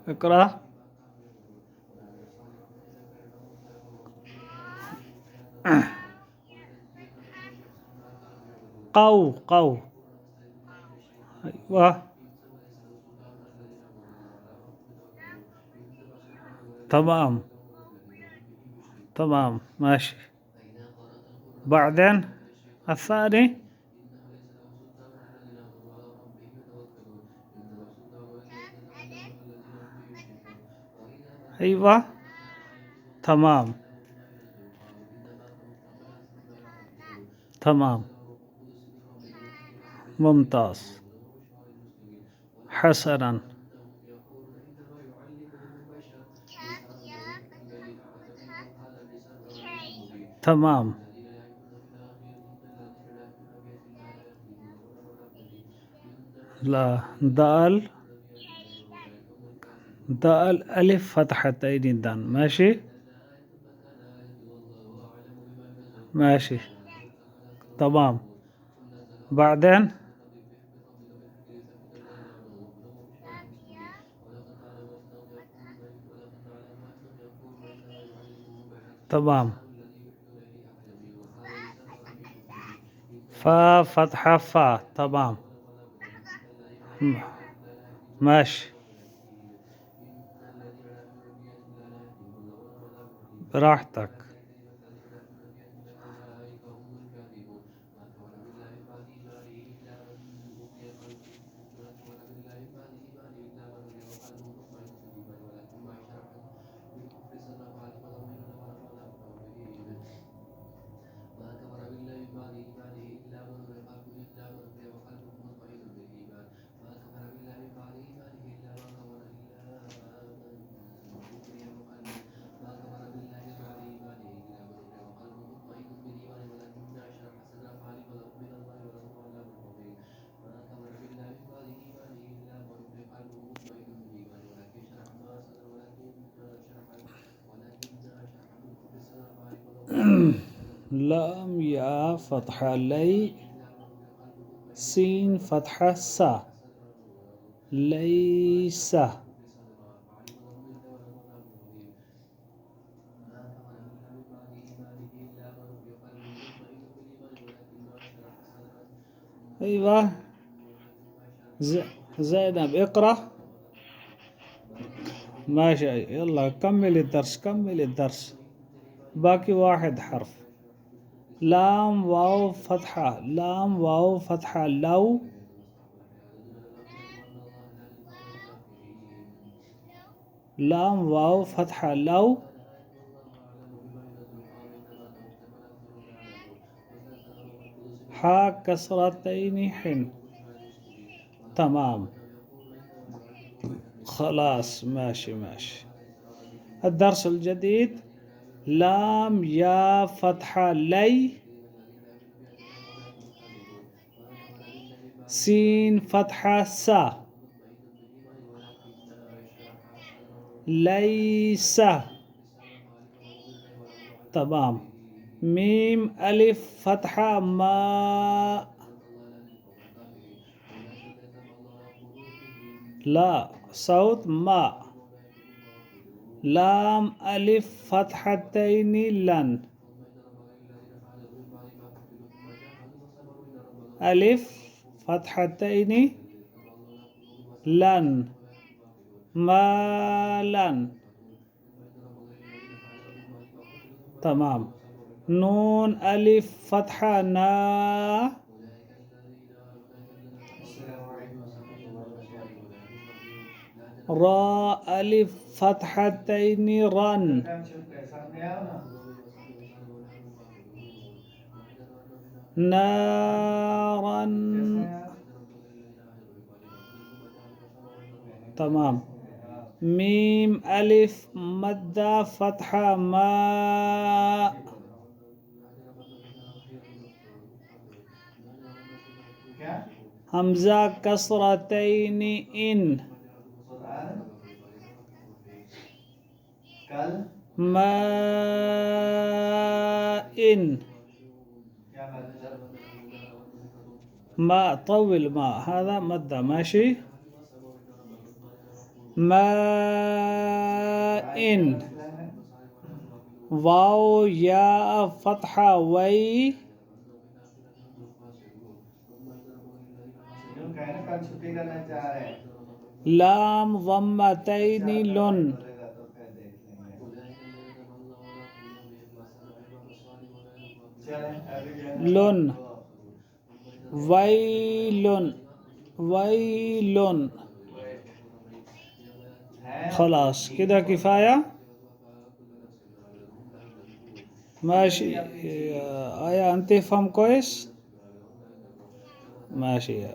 اقرأ. قو. أيوة. تمام ماشي. بعدين الثاني. أيوة تمام ممتاز. حسنا. تمام. لا دال ألف فتحتين دال. ماشي تمام. بعدين تمام. فا فتحة فا. تمام ماشي براحتك. لام يا فتحة لي سين فتحة سا ليس. أيوة زينب اقرأ. ماشي يلا كمل الدرس. باقي واحد حرف. لام واو فتحة لو. لام واو فتحة لو. حاء كسرتين حن. تمام خلاص ماشي. الدرس الجديد. لام يا فتحة لي سين فتحة سا ليس. تمام. ميم ألف فتحة ما. لا صوت ما. لام ألف فتحتين لن. ألف فتحتين لن ما لن. تمام. نون ألف فتحة نا. را ألف فتحتين رن. نارا. تمام. ميم ألف مدة فتحة ما. همزة كسرتين إن. ما إن. ما طول ما هذا مدة. ماشي ماء واو یا فتحہ وئی یوں کہے نا کل چھٹی کرنا چاہ رہے ہیں لام ضمتین لن بولے گا تو پھر دیکھ لیں گے چلیں ابھی جو ہے لن نا ویلن ویلن خلاص كده كفاية ماشي آية أنت تفهم كويس ماشي